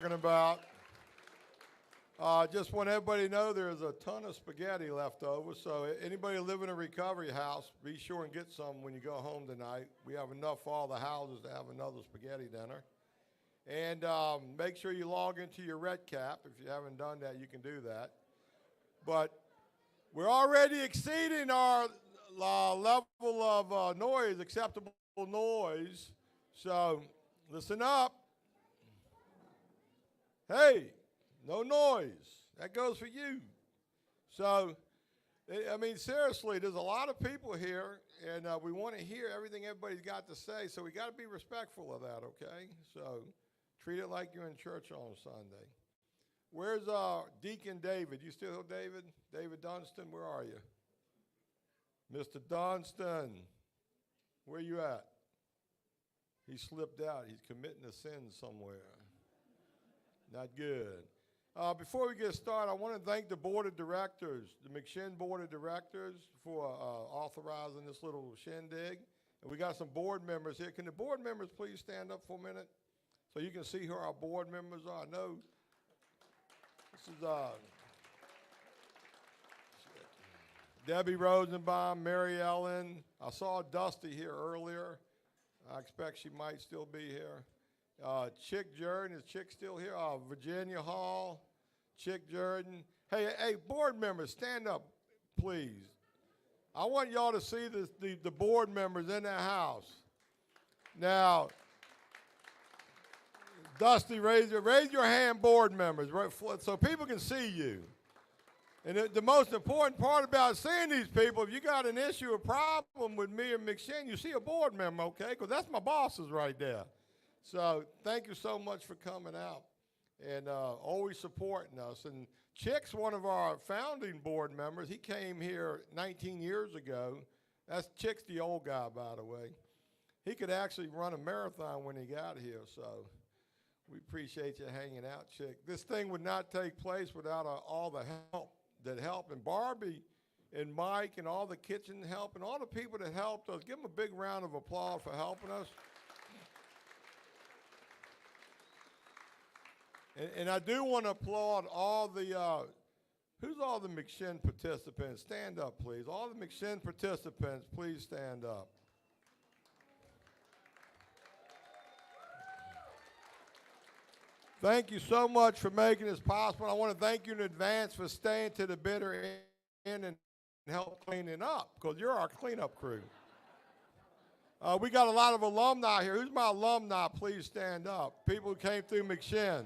About. Just want everybody to know there's a ton of spaghetti left over. So anybody live in a recovery house, be sure and get some when you go home tonight. We have enough for all the houses to have another spaghetti dinner. And make sure you log into your red cap. If you haven't done that, you can do that. But we're already exceeding our level of noise, acceptable noise. So listen up. Hey, no noise. That goes for you. So, I mean, seriously, there's a lot of people here, and we want to hear everything everybody's got to say, so we got to be respectful of that, okay? So treat it like you're in church on Sunday. Where's Deacon David? You still here, David? David Dunstan, where are you? Mr. Dunstan, where you at? He slipped out. He's committing a sin somewhere. Not good. Before we get started, I want to thank the board of directors, the McShin board of directors, for authorizing this little shindig. And we got some board members here. Can the board members please stand up for a minute so you can see who our board members are? I know this is Debbie Rosenbaum, Mary Ellen. I saw Dusty here earlier. I expect she might still be here. Chick Jordan, is Chick still here? Virginia Hall, Chick Jordan. Hey, board members, stand up, please. I want y'all to see the board members in that house. Now, Dusty, raise your hand, board members, right, so people can see you. And the most important part about seeing these people, if you got an issue or problem with me or McShin, you see a board member, okay? Because that's my bosses right there. So thank you so much for coming out and always supporting us. And Chick's one of our founding board members. He came here 19 years ago. Chick's the old guy, by the way. He could actually run a marathon when he got here, so we appreciate you hanging out, Chick. This thing would not take place without all the help that helped. And Barbie and Mike and all the kitchen help and all the people that helped us. Give them a big round of applause for helping us. And I do want to applaud all the, who's all the McShin participants? Stand up, please. All the McShin participants, please stand up. Thank you so much for making this possible. I want to thank you in advance for staying to the bitter end and help cleaning up, because you're our cleanup crew. We got a lot of alumni here. Who's my alumni? Please stand up. People who came through McShin.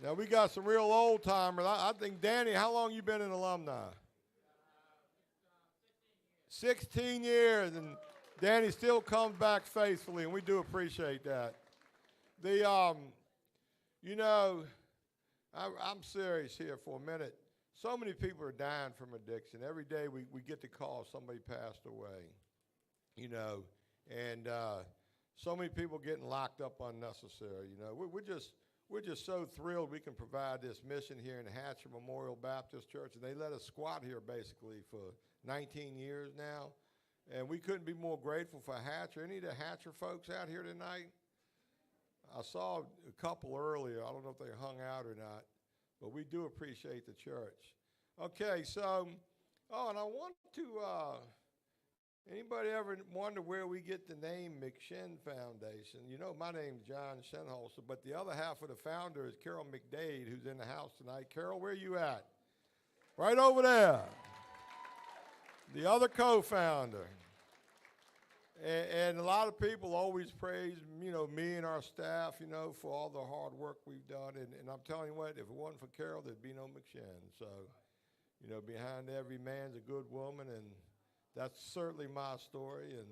Now, we got some real old-timers. I think, Danny, how long you been an alumni? 16 years, and Danny still comes back faithfully, and we do appreciate that. You know, I'm serious here for a minute. So many people are dying from addiction. Every day we get the call somebody passed away, you know, and so many people getting locked up unnecessary. You know, we're just so thrilled we can provide this mission here in Hatcher Memorial Baptist Church, and they let us squat here basically for 19 years now, and we couldn't be more grateful for Hatcher. Any of the Hatcher folks out here tonight? I saw a couple earlier. I don't know if they hung out or not, but we do appreciate the church. Okay, so, and I want to, anybody ever wonder where we get the name McShin Foundation? You know, my name's John Shenholster, but the other half of the founder is Carol McDade, who's in the house tonight. Carol, where you at? Right over there. The other co-founder. And a lot of people always praise, you know, me and our staff, you know, for all the hard work we've done. And I'm telling you what, if it wasn't for Carol, there'd be no McShin. So, you know, behind every man's a good woman, and that's certainly my story, and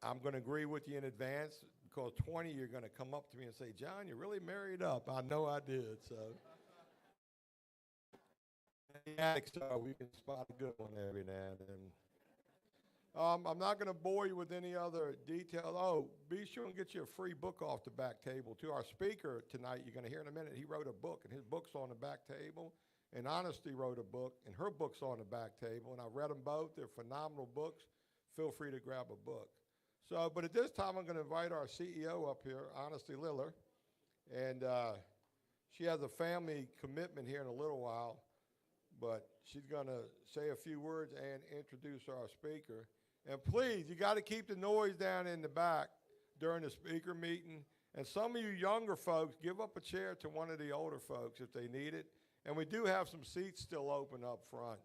I'm going to agree with you in advance, because 20 you're going to come up to me and say, John, you really married up. I know I did, so. We can spot a good one every now and then. I'm not going to bore you with any other detail. Oh, be sure and get you a free book off the back table, too. Our speaker tonight, you're going to hear in a minute, he wrote a book, and his book's on the back table. And Honesty wrote a book, and her book's on the back table, and I read them both. They're phenomenal books. Feel free to grab a book. So, but at this time, I'm going to invite our CEO up here, Honesty Liller, and she has a family commitment here in a little while, but she's going to say a few words and introduce our speaker. And please, you got to keep the noise down in the back during the speaker meeting. And some of you younger folks, give up a chair to one of the older folks if they need it. And we do have some seats still open up front.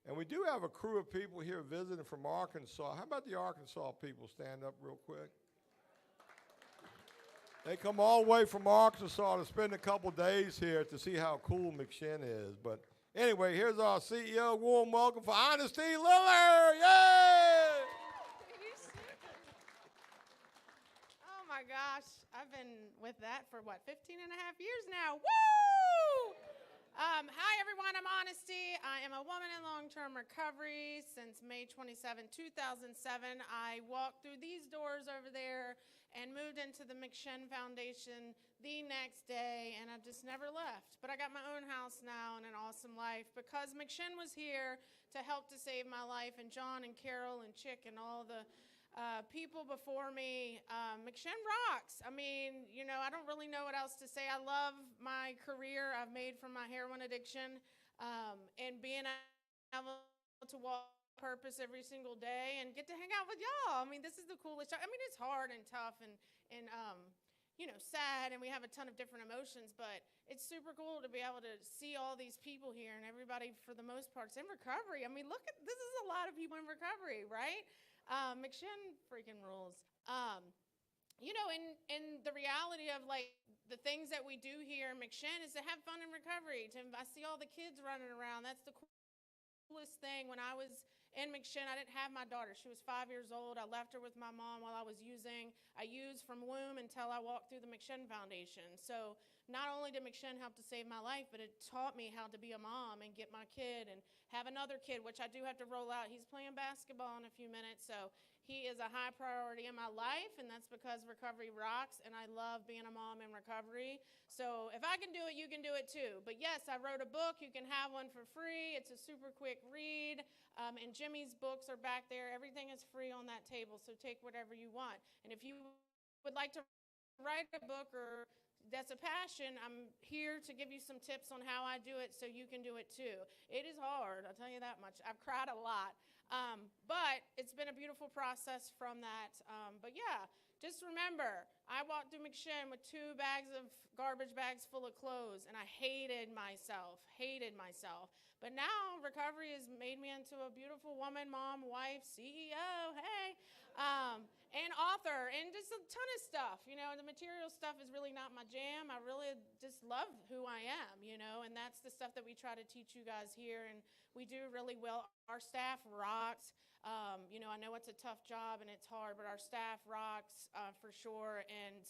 And we do have a crew of people here visiting from Arkansas. How about the Arkansas people stand up real quick? They come all the way from Arkansas to spend a couple days here to see how cool McShin is. But anyway, here's our CEO. Warm welcome for Honesty Liller. Yay! Oh my gosh, I've been with that for 15 and a half years now. Woo! Hi everyone, I'm Honesty. I am a woman in long-term recovery since May 27, 2007. I walked through these doors over there and moved into the McShin Foundation the next day, and I've just never left. But I got my own house now and an awesome life because McShin was here to help to save my life, and John and Carol and Chick and all the people before me. McShin rocks. I mean, you know, I don't really know what else to say. I love my career I've made from my heroin addiction, and being able to walk purpose every single day and get to hang out with y'all. I mean, this is the coolest. I mean, it's hard and tough and you know, sad, and we have a ton of different emotions, but it's super cool to be able to see all these people here, and everybody, for the most part, is in recovery. I mean, look at this is a lot of people in recovery, right? McShin freaking rules. You know, and the reality of like the things that we do here in McShin is to have fun in recovery. I see all the kids running around. That's the coolest thing. When I was in McShin, I didn't have my daughter. She was 5 years old. I left her with my mom while I was using. I used from womb until I walked through the McShin Foundation. So not only did McShin help to save my life, but it taught me how to be a mom and get my kid and have another kid, which I do have to roll out. He's playing basketball in a few minutes, so he is a high priority in my life, and that's because recovery rocks, and I love being a mom in recovery. So if I can do it, you can do it too. But yes, I wrote a book. You can have one for free. It's a super quick read, and Jimmy's books are back there. Everything is free on that table, so take whatever you want. And if you would like to write a book or that's a passion, I'm here to give you some tips on how I do it so you can do it too. It is hard, I'll tell you that much. I've cried a lot, but it's been a beautiful process from that. But yeah, just remember, I walked through McShin with 2 garbage bags full of clothes, and I hated myself. But now recovery has made me into a beautiful woman, mom, wife, CEO, hey, and author, and just a ton of stuff. You know, the material stuff is really not my jam. I really just love who I am, you know, and that's the stuff that we try to teach you guys here, and we do really well. Our staff rocks. You know, I know it's a tough job and it's hard, but our staff rocks for sure, and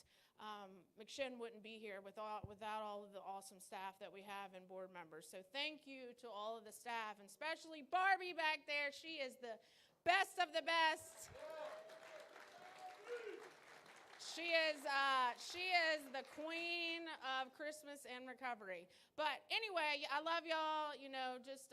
McShin wouldn't be here without all of the awesome staff that we have and board members. So thank you to all of the staff, and especially Barbie back there. She is the best of the best. She is the queen of Christmas and recovery. But anyway, I love y'all. You know, just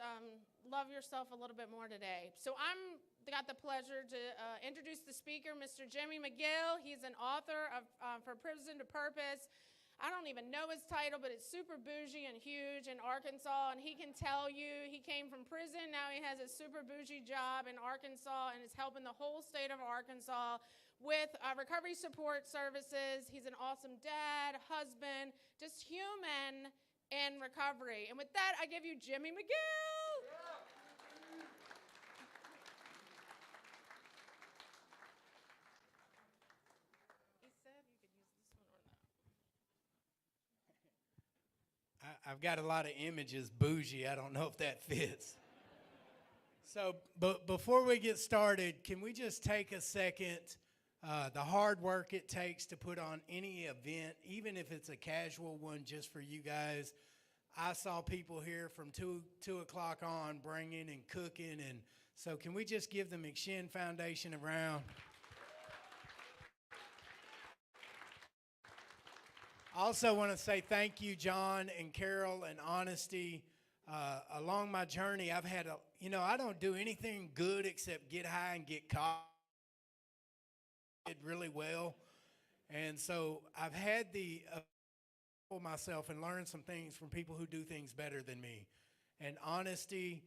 love yourself a little bit more today. So I'm got the pleasure to introduce the speaker, Mr. Jimmy McGill. He's an author of For Prison to Purpose. I don't even know his title, but it's super bougie and huge in Arkansas, and he can tell you he came from prison. Now he has a super bougie job in Arkansas and is helping the whole state of Arkansas with recovery support services. He's an awesome dad, husband, just human in recovery. And with that, I give you Jimmy McGill. He said you could use this one or not. I've got a lot of images, bougie. I don't know if that fits. So, but before we get started, can we just take a second? The hard work it takes to put on any event, even if it's a casual one just for you guys. I saw people here from 2 o'clock on bringing and cooking, and so can we just give the McShin Foundation a round? I also want to say thank you, John and Carol and Honesty. Along my journey, I've had I don't do anything good except get high and get caught. really well. And so I've had the myself and learn some things from people who do things better than me. And honesty,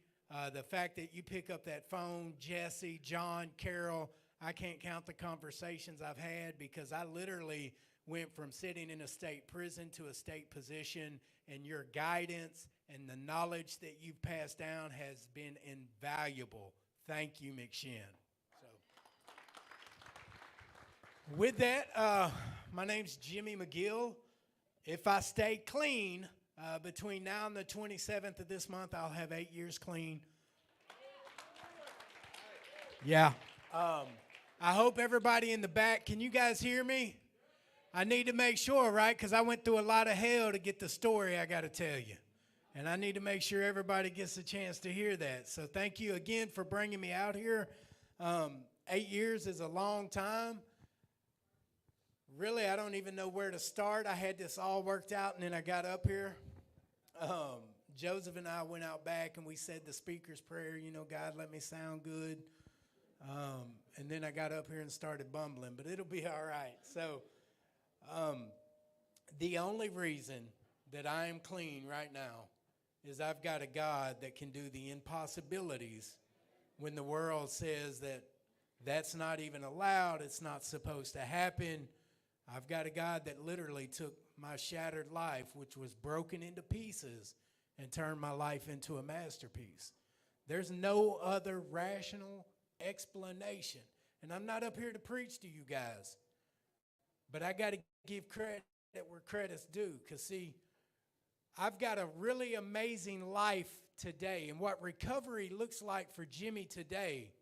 the fact that you pick up that phone, Jesse, John, Carol, I can't count the conversations I've had because I literally went from sitting in a state prison to a state position, and your guidance and the knowledge that you've passed down has been invaluable. Thank you, McShin. So, with that, my name's Jimmy McGill. If I stay clean, between now and the 27th of this month, I'll have 8 years clean. Yeah. I hope everybody in the back, can you guys hear me? I need to make sure, right? Because I went through a lot of hell to get the story I got to tell you. And I need to make sure everybody gets a chance to hear that. So thank you again for bringing me out here. 8 years is a long time. Really, I don't even know where to start. I had this all worked out, and then I got up here. Joseph and I went out back, and we said the speaker's prayer, you know, God, let me sound good. And then I got up here and started bumbling, but it'll be all right. So the only reason that I am clean right now is I've got a God that can do the impossibilities when the world says that that's not even allowed, it's not supposed to happen. I've got a God that literally took my shattered life, which was broken into pieces, and turned my life into a masterpiece. There's no other rational explanation. And I'm not up here to preach to you guys, but I got to give credit where credit's due. Because, see, I've got a really amazing life today. And what recovery looks like for Jimmy today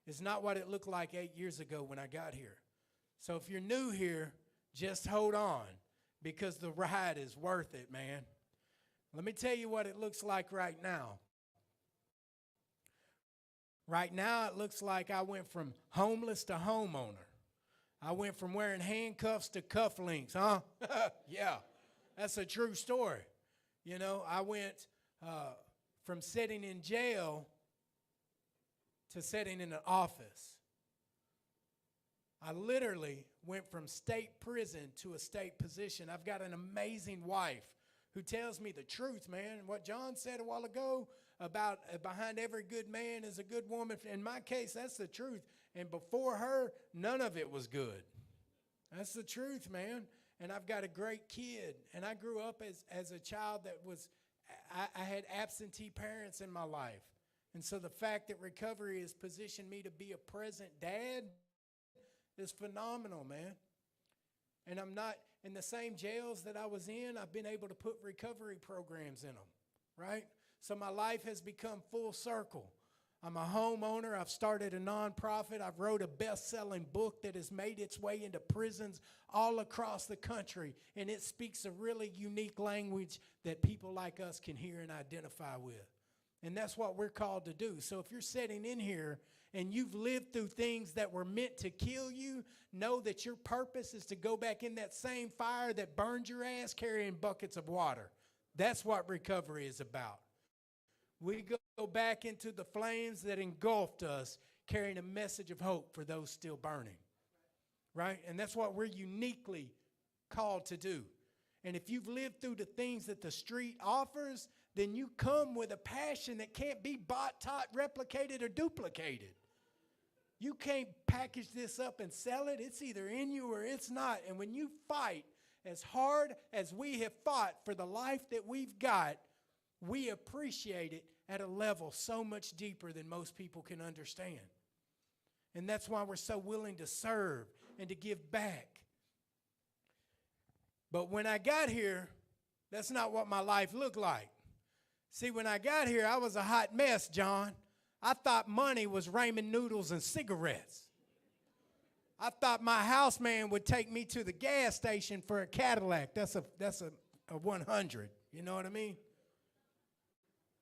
is not what it looked like 8 years ago when I got here. So if you're new here, just hold on, because the ride is worth it, man. Let me tell you what it looks like right now. Right now, it looks like I went from homeless to homeowner. I went from wearing handcuffs to cufflinks, huh? Yeah, that's a true story. You know, I went from sitting in jail to sitting in an office. I literally went from state prison to a state position. I've got an amazing wife who tells me the truth, man. And what John said a while ago about behind every good man is a good woman. In my case, that's the truth. And before her, none of it was good. That's the truth, man. And I've got a great kid. And I grew up as a child that was, I had absentee parents in my life. And so the fact that recovery has positioned me to be a present dad is phenomenal, man. And I'm not in the same jails that I was in. I've been able to put recovery programs in them, right? So my life has become full circle. I'm a homeowner. I've started a nonprofit. I've wrote a best-selling book that has made its way into prisons all across the country. And it speaks a really unique language that people like us can hear and identify with. And that's what we're called to do. So if you're sitting in here and you've lived through things that were meant to kill you, know that your purpose is to go back in that same fire that burned your ass carrying buckets of water. That's what recovery is about. We go back into the flames that engulfed us, carrying a message of hope for those still burning, right? And that's what we're uniquely called to do. And if you've lived through the things that the street offers, then you come with a passion that can't be bought, taught, replicated, or duplicated. You can't package this up and sell it. It's either in you or it's not. And when you fight as hard as we have fought for the life that we've got, we appreciate it at a level so much deeper than most people can understand. And that's why we're so willing to serve and to give back. But when I got here, that's not what my life looked like. See, when I got here, I was a hot mess, John. I thought money was ramen noodles and cigarettes. I thought my houseman would take me to the gas station for a Cadillac. That's a 100. You know what I mean?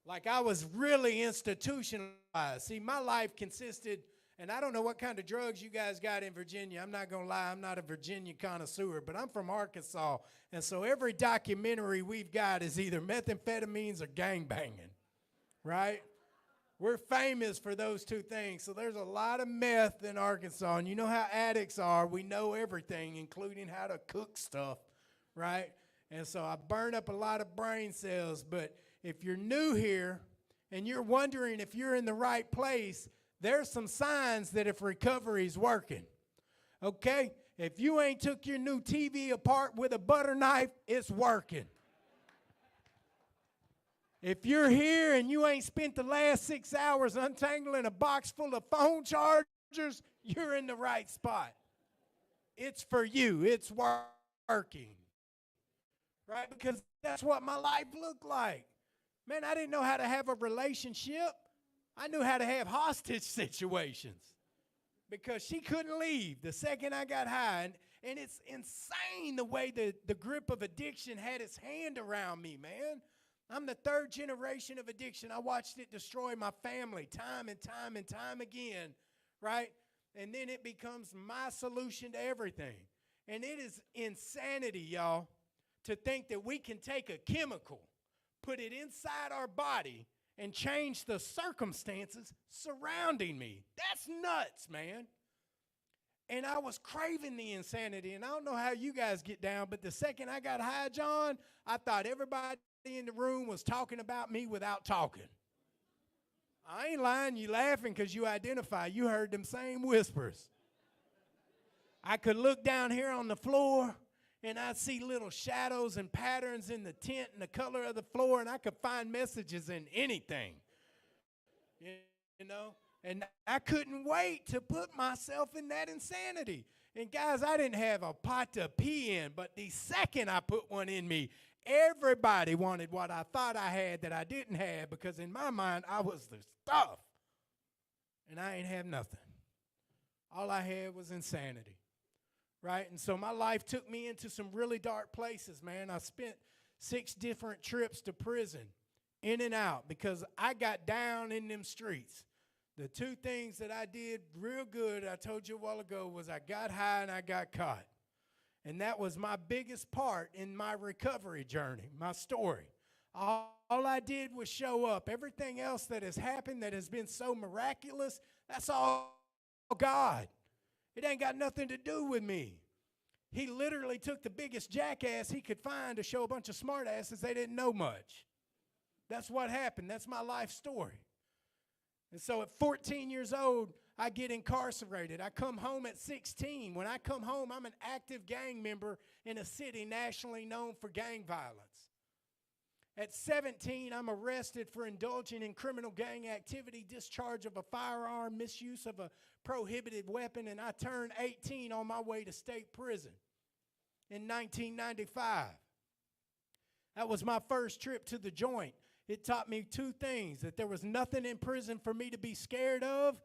Like I was really institutionalized. See, my life consisted, and I don't know what kind of drugs you guys got in Virginia. I'm not going to lie, I'm not a Virginia connoisseur, but I'm from Arkansas. And so every documentary we've got is either methamphetamines or gangbanging, right? We're famous for those two things. So there's a lot of meth in Arkansas. And you know how addicts are. We know everything, including how to cook stuff, right? And so I burn up a lot of brain cells. But if you're new here and you're wondering if you're in the right place, there's some signs that if recovery's working, okay? If you ain't took your new TV apart with a butter knife, it's working. If you're here and you ain't spent the last 6 hours untangling a box full of phone chargers, you're in the right spot. It's for you. It's working. Right? Because that's what my life looked like. Man, I didn't know how to have a relationship. I knew how to have hostage situations because she couldn't leave the second I got high. And it's insane the way the grip of addiction had its hand around me, man. I'm the third generation of addiction. I watched it destroy my family time and time and time again, right? And then it becomes my solution to everything. And it is insanity, y'all, to think that we can take a chemical, put it inside our body, and change the circumstances surrounding me. That's nuts, man. And I was craving the insanity. And I don't know how you guys get down, but the second I got high, John, I thought everybody in the room was talking about me without talking. I ain't lying. You laughing because you identify. You heard them same whispers. I could look down here on the floor, and I'd see little shadows and patterns in the tent and the color of the floor, and I could find messages in anything. You know? And I couldn't wait to put myself in that insanity. And guys, I didn't have a pot to pee in, but the second I put one in me, everybody wanted what I thought I had that I didn't have, because in my mind, I was the stuff. And I ain't have nothing. All I had was insanity. Right? And so my life took me into some really dark places, man. I spent 6 different trips to prison, in and out, because I got down in them streets. The 2 things that I did real good, I told you a while ago, was I got high and I got caught. And that was my biggest part in my recovery journey, my story. All I did was show up. Everything else that has happened that has been so miraculous, that's all God. It ain't got nothing to do with me. He literally took the biggest jackass he could find to show a bunch of smartasses they didn't know much. That's what happened. That's my life story. And so at 14 years old, I get incarcerated. I come home at 16. When I come home, I'm an active gang member in a city nationally known for gang violence. At 17, I'm arrested for indulging in criminal gang activity, discharge of a firearm, misuse of a prohibited weapon, and I turn 18 on my way to state prison in 1995. That was my first trip to the joint. It taught me 2 things: that there was nothing in prison for me to be scared of,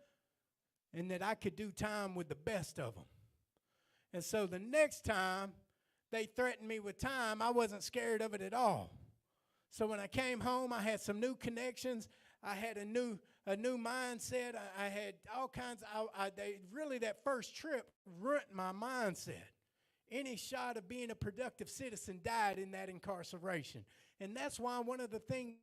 and that I could do time with the best of them. And so the next time they threatened me with time, I wasn't scared of it at all. So when I came home, I had some new connections. I had a new mindset. I had all kinds of, really that first trip ruined my mindset. Any shot of being a productive citizen died in that incarceration. And that's why one of the things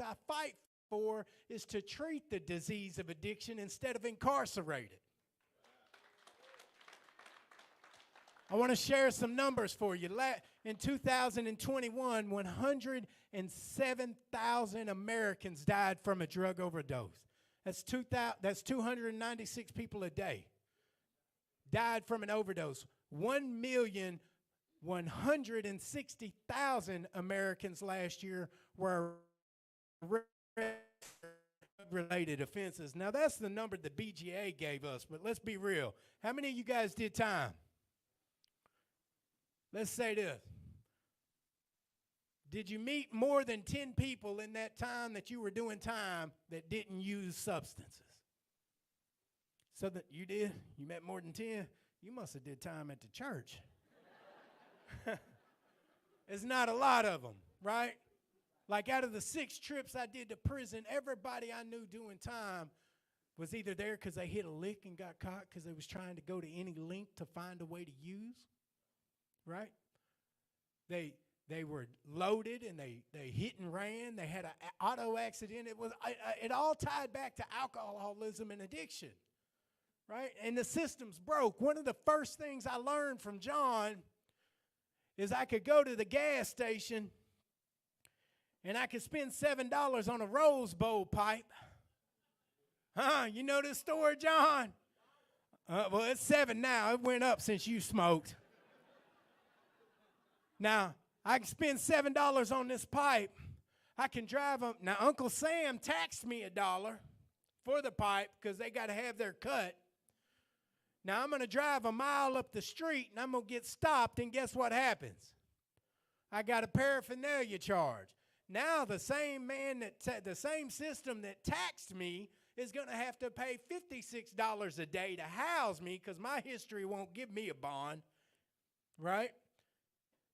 I fight for is to treat the disease of addiction instead of incarcerate it. I want to share some numbers for you. In 2021, 107,000 Americans died from a drug overdose. That's 296 people a day died from an overdose. 1,160,000 Americans last year were related offenses. Now, that's the number the BGA gave us, but let's be real. How many of you guys did time? Let's say this. Did you meet more than 10 people in that time that you were doing time that didn't use substances? So that you did? You met more than 10? You must have did time at the church. It's not a lot of them, right? Like out of the 6 trips I did to prison, everybody I knew doing time was either there because they hit a lick and got caught because they was trying to go to any length to find a way to use, right? They They were loaded and they hit and ran. They had an auto accident. It all tied back to alcoholism and addiction, right? And the systems broke. One of the first things I learned from John is I could go to the gas station and I could spend $7 on a Rose Bowl pipe. You know this story, John? Well, it's 7 now. It went up since you smoked. Now, I can spend $7 on this pipe. I can drive them. Now, Uncle Sam taxed me $1 for the pipe because they got to have their cut. Now, I'm going to drive a mile up the street, and I'm going to get stopped, and guess what happens? I got a paraphernalia charge. Now, the same the same system that taxed me is going to have to pay $56 a day to house me because my history won't give me a bond, right?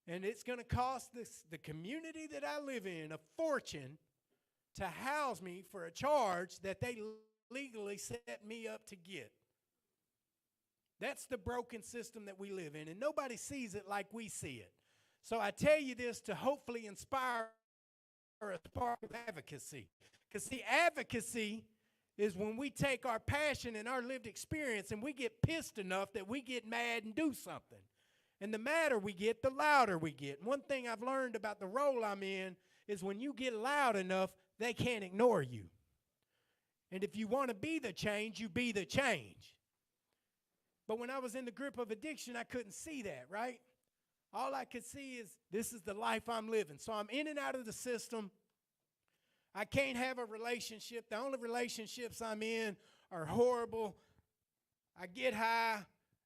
And it's going to cost the community that I live in a fortune to house me for a charge that they legally set me up to get. That's the broken system that we live in, and nobody sees it like we see it. So I tell you this to hopefully inspire a spark of advocacy. Because see, advocacy is when we take our passion and our lived experience and we get pissed enough that we get mad and do something. And the madder we get, the louder we get. And one thing I've learned about the role I'm in is when you get loud enough, they can't ignore you. And if you want to be the change, you be the change. But when I was in the grip of addiction, I couldn't see that, right? All I could see is this is the life I'm living. So I'm in and out of the system. I can't have a relationship. The only relationships I'm in are horrible. I get high.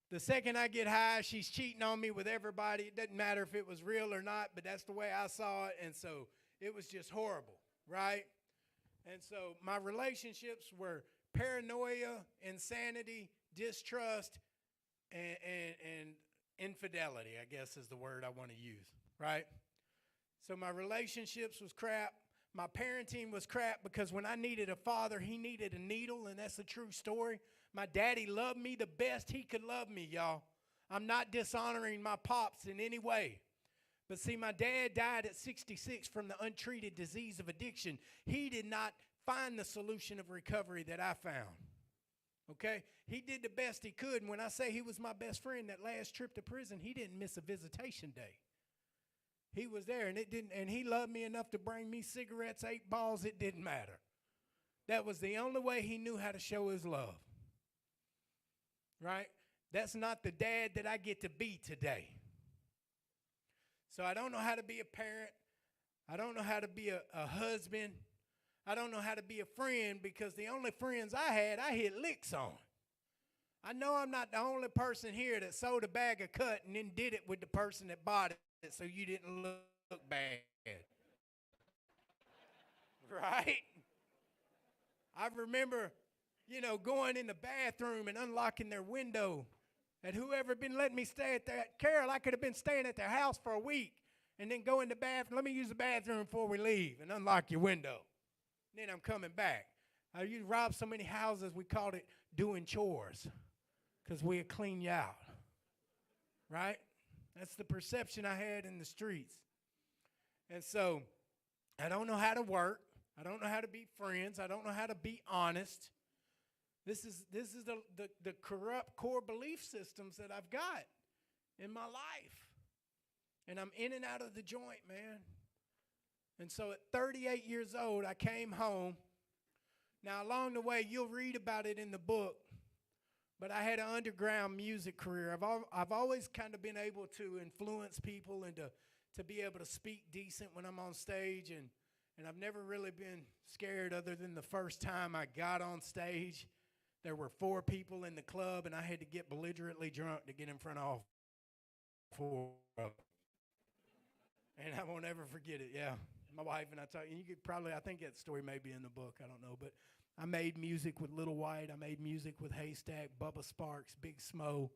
The second I get high, she's cheating on me with everybody. It doesn't matter if it was real or not, but that's the way I saw it. And so it was just horrible, right? And so my relationships were paranoia, insanity, distrust, and infidelity, I guess is the word I want to use, right? So my relationships was crap. My parenting was crap because when I needed a father, he needed a needle, and that's a true story. My daddy loved me the best he could love me, y'all. I'm not dishonoring my pops in any way. But see, my dad died at 66 from the untreated disease of addiction. He did not find the solution of recovery that I found. Okay? He did the best he could, and when I say he was my best friend that last trip to prison, he didn't miss a visitation day. He was there, and he loved me enough to bring me cigarettes, 8 balls, it didn't matter. That was the only way he knew how to show his love. Right? That's not the dad that I get to be today. So I don't know how to be a parent. I don't know how to be a husband. I don't know how to be a friend because the only friends I had, I hit licks on. I know I'm not the only person here that sold a bag of cut and then did it with the person that bought it so you didn't look bad. Right? I remember, going in the bathroom and unlocking their window. And whoever been letting me stay at that, Carol, I could have been staying at their house for a week and then go in the bathroom. Let me use the bathroom before we leave and unlock your window. Then I'm coming back. You robbed so many houses, we called it doing chores because we'll clean you out. Right? That's the perception I had in the streets. And so I don't know how to work. I don't know how to be friends. I don't know how to be honest. This is the corrupt core belief systems that I've got in my life. And I'm in and out of the joint, man. And so at 38 years old, I came home. Now, along the way, you'll read about it in the book, but I had an underground music career. I've always kind of been able to influence people and to be able to speak decent when I'm on stage, and I've never really been scared other than the first time I got on stage. There were 4 people in the club, and I had to get belligerently drunk to get in front of all 4 of them. And I won't ever forget it, yeah. My wife and you could probably, I think that story may be in the book, I don't know. But I made music with Little White. I made music with Haystack, Bubba Sparks, Big Smo.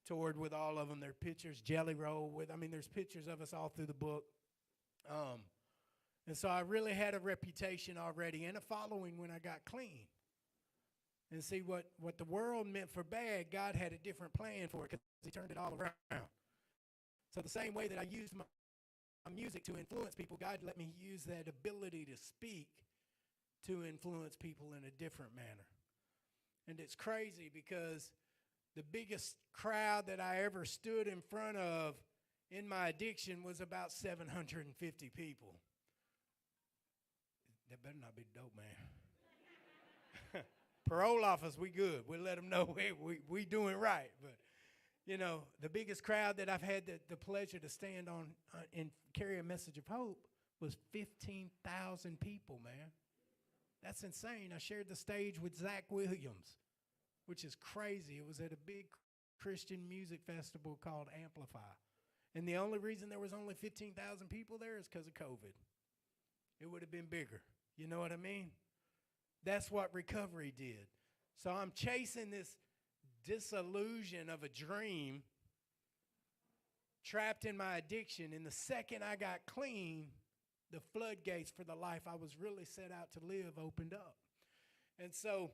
Toured with all of them. There are pictures, Jelly Roll there's pictures of us all through the book. And so I really had a reputation already and a following when I got clean. And see, what the world meant for bad, God had a different plan for it because he turned it all around. So the same way that I used my music to influence people, God let me use that ability to speak to influence people in a different manner. And it's crazy because the biggest crowd that I ever stood in front of in my addiction was about 750 people. That better not be dope, man. Parole office, we good. We'll let them know we doing right. But, you know, the biggest crowd that I've had the pleasure to stand on and carry a message of hope was 15,000 people, man. That's insane. I shared the stage with Zach Williams, which is crazy. It was at a big Christian music festival called Amplify. And the only reason there was only 15,000 people there is because of COVID. It would have been bigger. You know what I mean? That's what recovery did. So I'm chasing this disillusion of a dream, trapped in my addiction. And the second I got clean, the floodgates for the life I was really set out to live opened up. And so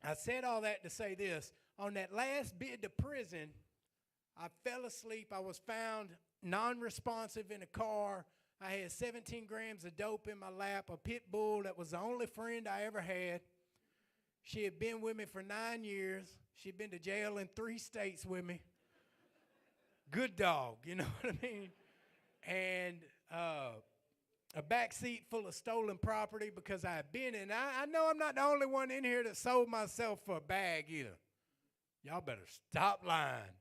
I said all that to say this. On that last bid to prison, I fell asleep. I was found non-responsive in a car. I had 17 grams of dope in my lap, a pit bull that was the only friend I ever had. She had been with me for 9 years. She'd been to jail in 3 states with me. Good dog, you know what I mean? And a back seat full of stolen property because I had been in. I know I'm not the only one in here that sold myself for a bag either. Y'all better stop lying.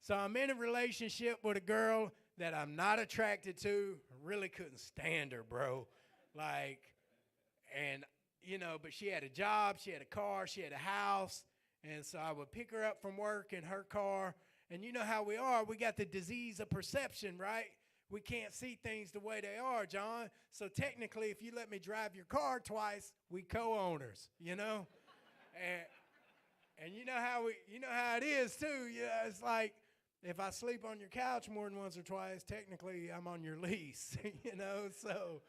So I'm in a relationship with a girl that I'm not attracted to. I really couldn't stand her, bro. Like, and, you know, but she had a job, she had a car, she had a house. And so I would pick her up from work in her car. And you know how we are. We got the disease of perception, right? We can't see things the way they are, John. So technically, if you let me drive your car twice, we co-owners, you know? And you know how it is too. Yeah, it's like if I sleep on your couch more than once or twice, technically I'm on your lease, you know? So,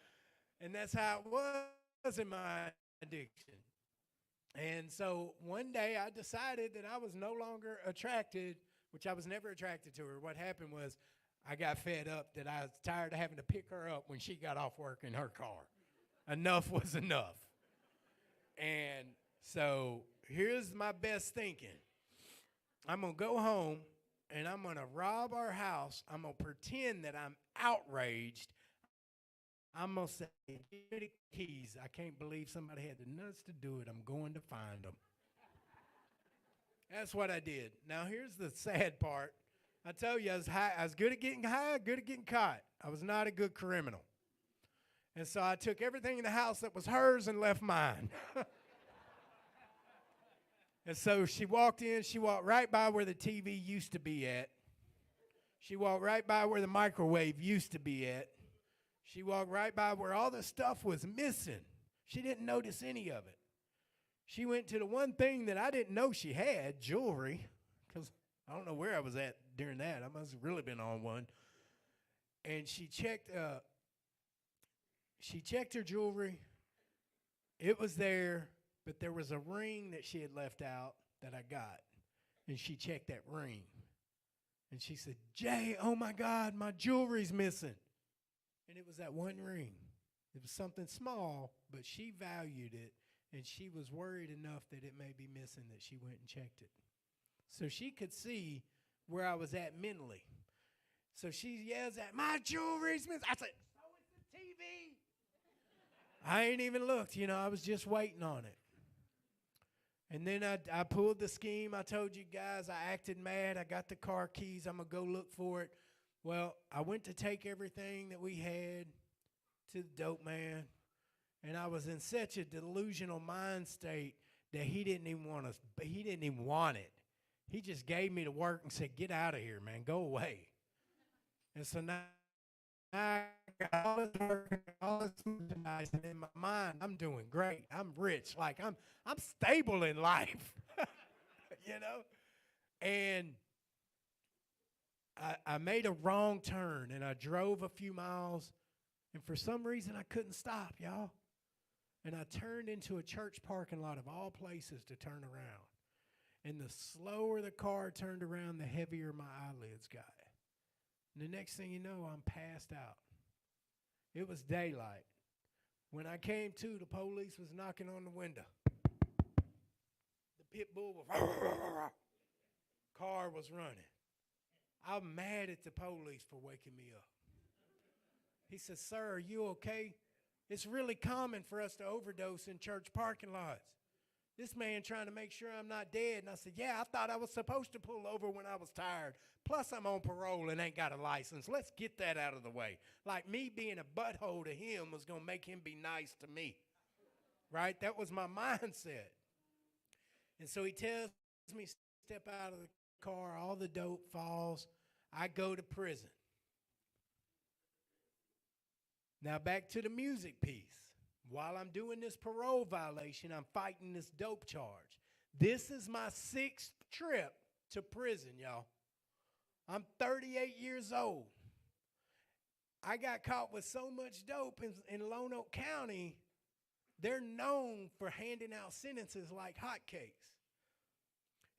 and that's how it was in my addiction. And so one day I decided that I was no longer attracted, which I was never attracted to her. What happened was I got fed up that I was tired of having to pick her up when she got off work in her car. Enough was enough. And so here's my best thinking. I'm going to go home and I'm going to rob our house. I'm going to pretend that I'm outraged. I'm going to say, give me the keys. I can't believe somebody had the nuts to do it. I'm going to find them. That's what I did. Now, here's the sad part. I tell you, I was good at getting high, good at getting caught. I was not a good criminal. And so I took everything in the house that was hers and left mine. And so she walked in. She walked right by where the TV used to be at. She walked right by where the microwave used to be at. She walked right by where all the stuff was missing. She didn't notice any of it. She went to the one thing that I didn't know she had, jewelry, because I don't know where I was at during that. I must have really been on one. And she checked her jewelry. It was there, but there was a ring that she had left out that I got. And she checked that ring. And she said, Jay, oh my God, my jewelry's missing. And it was that one ring. It was something small, but she valued it, and she was worried enough that it may be missing that she went and checked it. So she could see where I was at mentally. So she yells at, my jewelry's missing. I said, so is the TV. I ain't even looked, I was just waiting on it. And then I pulled the scheme. I told you guys I acted mad. I got the car keys. I'm going to go look for it. Well, I went to take everything that we had to the dope man, and I was in such a delusional mind state that he didn't even want it. He just gave me the work and said, get out of here, man, go away. And so now I got all this work, all this merchandise, and in my mind, I'm doing great. I'm rich, like I'm stable in life, And I made a wrong turn, and I drove a few miles, and for some reason, I couldn't stop, y'all. And I turned into a church parking lot of all places to turn around. And the slower the car turned around, the heavier my eyelids got. And the next thing you know, I'm passed out. It was daylight. When I came to, the police was knocking on the window. The pit bull was, car was running. I'm mad at the police for waking me up. He said, "Sir, are you okay? It's really common for us to overdose in church parking lots. This man trying to make sure I'm not dead." And I said, "Yeah, I thought I was supposed to pull over when I was tired. Plus, I'm on parole and ain't got a license. Let's get that out of the way." Like me being a butthole to him was going to make him be nice to me. Right? That was my mindset. And so he tells me, step out of the car. All the dope falls. I go to prison. Now back to the music piece. While I'm doing this parole violation, I'm fighting this dope charge. This is my 6th trip to prison, y'all. I'm 38 years old. I got caught with so much dope in Lone Oak County, they're known for handing out sentences like hotcakes.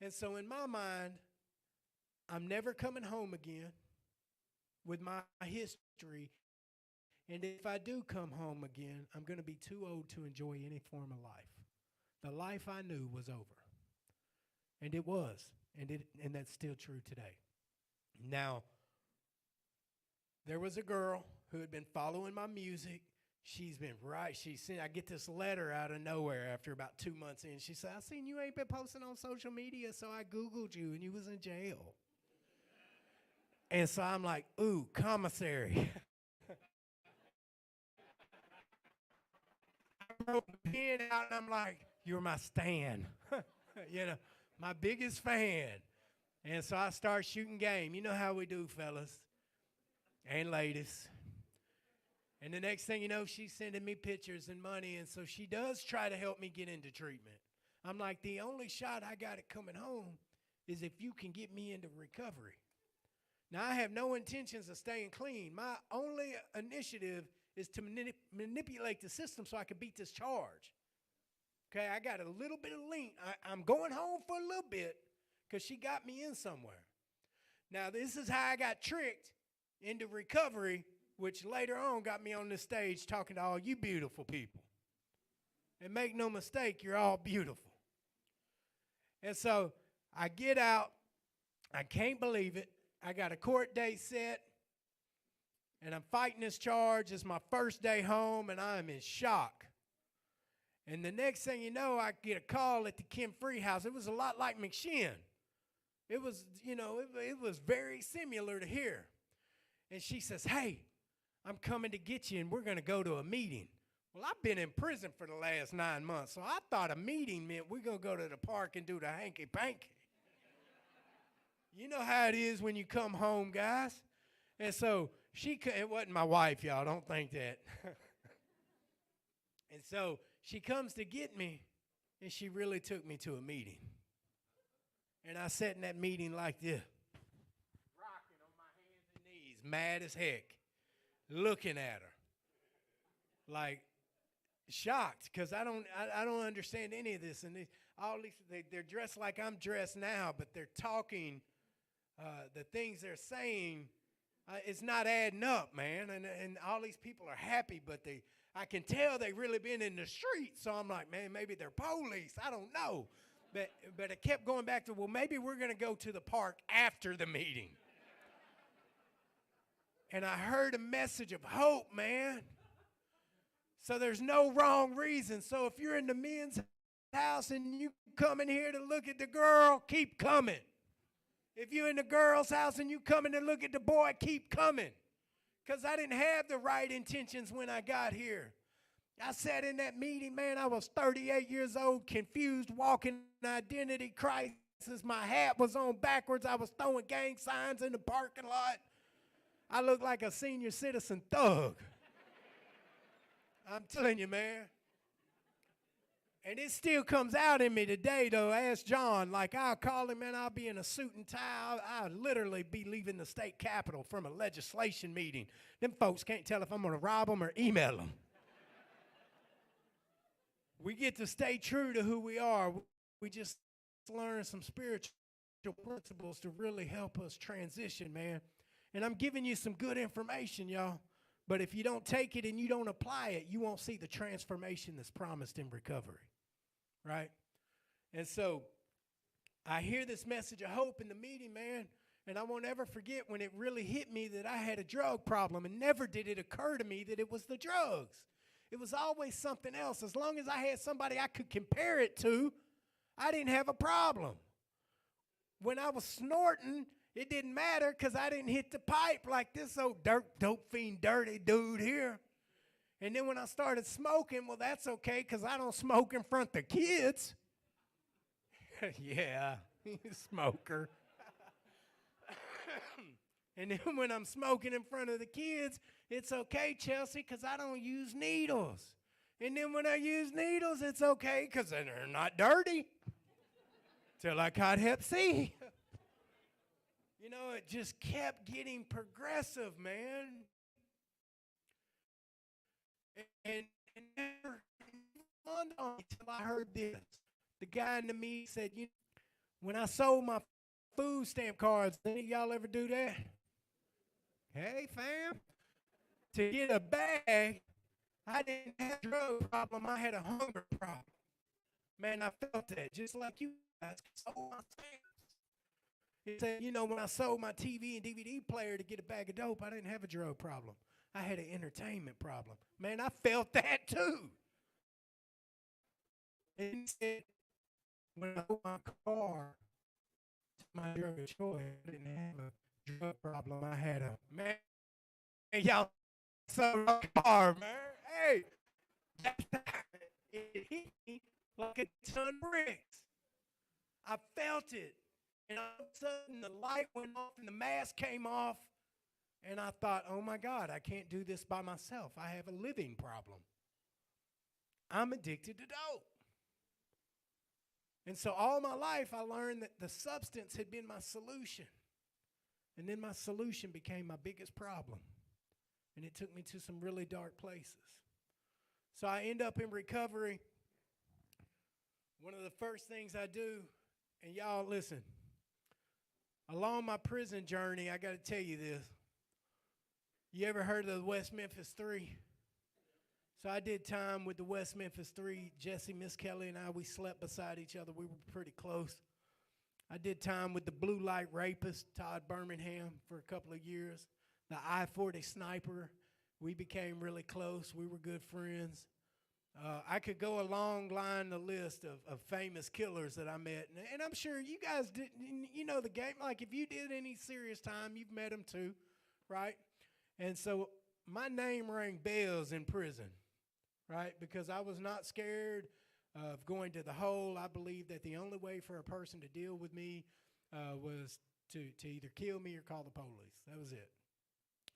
And so in my mind, I'm never coming home again with my history. And if I do come home again, I'm going to be too old to enjoy any form of life. The life I knew was over. And it was. And that's still true today. Now, there was a girl who had been following my music. She's been right. I get this letter out of nowhere after about 2 months in. She said, "I seen you ain't been posting on social media, so I Googled you, and you was in jail." And so I'm like, ooh, commissary. I wrote the pen out, and I'm like, "You're my stan." My biggest fan. And so I start shooting game. You know how we do, fellas and ladies. And the next thing you know, she's sending me pictures and money, and so she does try to help me get into treatment. I'm like, the only shot I got at coming home is if you can get me into recovery. Now, I have no intentions of staying clean. My only initiative is to manipulate the system so I can beat this charge. Okay, I got a little bit of lean. I'm going home for a little bit because she got me in somewhere. Now, this is how I got tricked into recovery, which later on got me on the stage talking to all you beautiful people. And make no mistake, you're all beautiful. And so I get out. I can't believe it. I got a court date set, and I'm fighting this charge. It's my first day home, and I'm in shock. And the next thing you know, I get a call at the Kim Free house. It was a lot like McShin. It was, it was very similar to here. And she says, "Hey, I'm coming to get you, and we're going to go to a meeting." Well, I've been in prison for the last 9 months, so I thought a meeting meant we're going to go to the park and do the hanky-panky. You know how it is when you come home, guys. And so it wasn't my wife, y'all. Don't think that. And so she comes to get me, and she really took me to a meeting. And I sat in that meeting like this, rocking on my hands and knees, mad as heck, looking at her, like shocked, because I don't understand any of this. And they're dressed like I'm dressed now, but they're talking. The things they're saying, it's not adding up, man. And all these people are happy, but I can tell they really been in the streets. So I'm like, man, maybe they're police. I don't know. But I kept going back to, well, maybe we're going to go to the park after the meeting. And I heard a message of hope, man. So there's no wrong reason. So if you're in the men's house and you come in here to look at the girl, keep coming. If you're in the girl's house and you come in to look at the boy, keep coming. Because I didn't have the right intentions when I got here. I sat in that meeting, man, I was 38 years old, confused, walking identity crisis. My hat was on backwards. I was throwing gang signs in the parking lot. I looked like a senior citizen thug. I'm telling you, man. And it still comes out in me today, though. Ask John. Like, I'll call him, man. I'll be in a suit and tie. I'll literally be leaving the state capitol from a legislation meeting. Them folks can't tell if I'm going to rob them or email them. We get to stay true to who we are. We just learn some spiritual principles to really help us transition, man. And I'm giving you some good information, y'all. But if you don't take it and you don't apply it, you won't see the transformation that's promised in recovery, right? And so I hear this message of hope in the meeting, man, and I won't ever forget when it really hit me that I had a drug problem, and never did it occur to me that it was the drugs. It was always something else. As long as I had somebody I could compare it to, I didn't have a problem. When I was snorting, it didn't matter because I didn't hit the pipe like this old dope fiend, dirty dude here. And then when I started smoking, well, that's okay because I don't smoke in front of the kids. Yeah, smoker. And then when I'm smoking in front of the kids, it's okay, Chelsea, because I don't use needles. And then when I use needles, it's okay because they're not dirty. Till I caught Hep C. You know, it just kept getting progressive, man. And never dawned on me until I heard this. The guy in the meeting said, when I sold my food stamp cards, any of y'all ever do that? Hey, fam. To get a bag, I didn't have a drug problem. I had a hunger problem. Man, I felt that just like you guys sold my stamps. He said, when I sold my TV and DVD player to get a bag of dope, I didn't have a drug problem. I had an entertainment problem. Man, I felt that too. And he said, when I sold my car to my drug of choice, I didn't have a drug problem. I had a, man, y'all sold my car, man. Hey, it hit me like a ton of bricks. I felt it. And all of a sudden, the light went off and the mask came off. And I thought, oh, my God, I can't do this by myself. I have a living problem. I'm addicted to dope. And so all my life, I learned that the substance had been my solution. And then my solution became my biggest problem. And it took me to some really dark places. So I end up in recovery. One of the first things I do, and y'all listen, along my prison journey, I got to tell you this. You ever heard of the West Memphis 3? So I did time with the West Memphis 3. Jesse, Miss Kelly, and I, we slept beside each other. We were pretty close. I did time with the blue light rapist, Todd Birmingham, for a couple of years. The I-40 sniper, we became really close. We were good friends. I could go a long line, the list of famous killers that I met. And I'm sure you guys did, you know the game. Like if you did any serious time, you've met them too, right? And so my name rang bells in prison, right? Because I was not scared of going to the hole. I believed that the only way for a person to deal with me was to either kill me or call the police. That was it.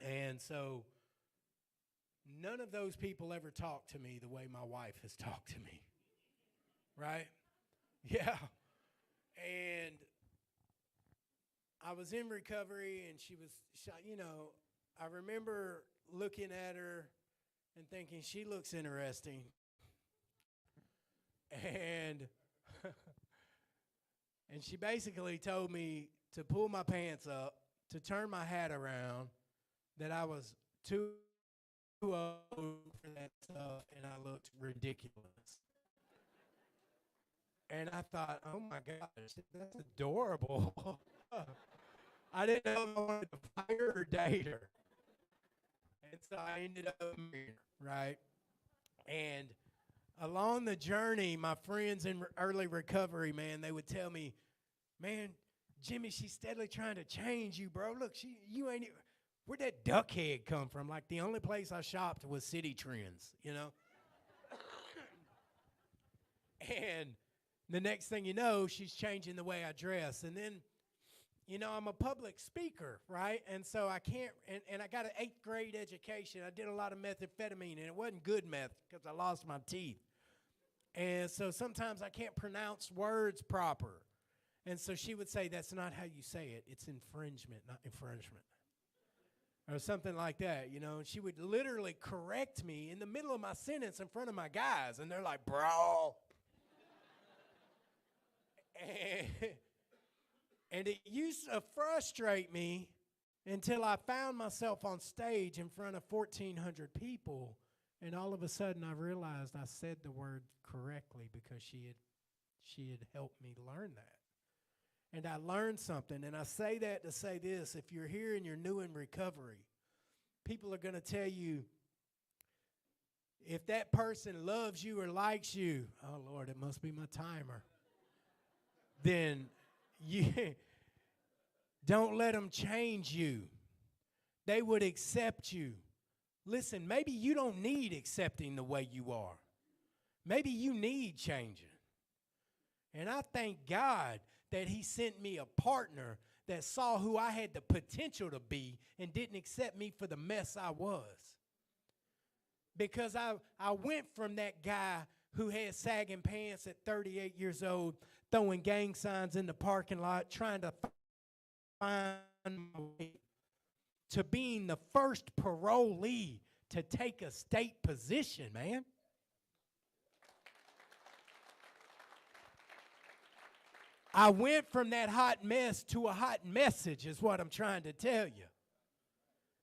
And so none of those people ever talked to me the way my wife has talked to me, right? Yeah. And I was in recovery, and she was, I remember looking at her and thinking, she looks interesting. And and she basically told me to pull my pants up, to turn my hat around, that I was too old for that stuff, and I looked ridiculous. And I thought, oh my gosh, that's adorable. I didn't know if I wanted to fight her or date her. And so I ended up marrying her, right? And along the journey, my friends in early recovery, man, they would tell me, man, Jimmy, she's steadily trying to change you, bro. Look, you ain't, where'd that duck head come from? Like the only place I shopped was City Trends, And the next thing you know, she's changing the way I dress. And then, I'm a public speaker, right? And so I can't, and I got an 8th grade education. I did a lot of methamphetamine, and it wasn't good meth because I lost my teeth. And so sometimes I can't pronounce words proper. And so she would say, that's not how you say it. It's infringement, not infringement. Or something like that, And she would literally correct me in the middle of my sentence in front of my guys. And they're like, bro. And it used to frustrate me until I found myself on stage in front of 1,400 people, and all of a sudden I realized I said the word correctly because she had helped me learn that. And I learned something, and I say that to say this: if you're here and you're new in recovery, people are going to tell you, if that person loves you or likes you, oh Lord, it must be my timer, then you don't let them change you. They would accept you. Listen, maybe you don't need accepting the way you are. Maybe you need changing. And I thank God that he sent me a partner that saw who I had the potential to be and didn't accept me for the mess I was. Because I went from that guy who had sagging pants at 38 years old, throwing gang signs in the parking lot, trying to find my way, to being the first parolee to take a state position, man. I went from that hot mess to a hot message is what I'm trying to tell you.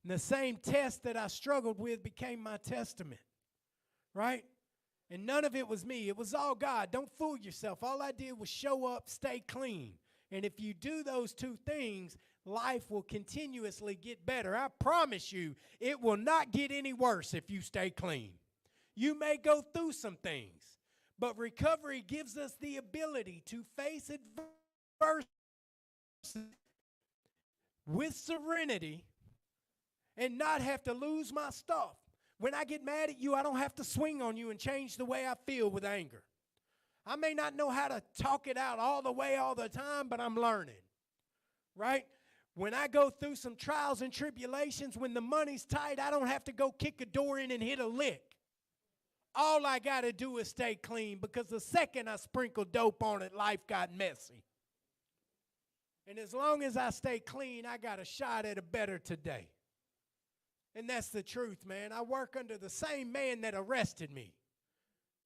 And the same test that I struggled with became my testament, right? And none of it was me. It was all God. Don't fool yourself. All I did was show up, stay clean. And if you do those two things, life will continuously get better. I promise you, it will not get any worse if you stay clean. You may go through some things, but recovery gives us the ability to face adversity with serenity and not have to lose my stuff. When I get mad at you, I don't have to swing on you and change the way I feel with anger. I may not know how to talk it out all the way all the time, but I'm learning, right? When I go through some trials and tribulations, when the money's tight, I don't have to go kick a door in and hit a lick. All I got to do is stay clean, because the second I sprinkled dope on it, life got messy. And as long as I stay clean, I got a shot at a better today. And that's the truth, man. I work under the same man that arrested me.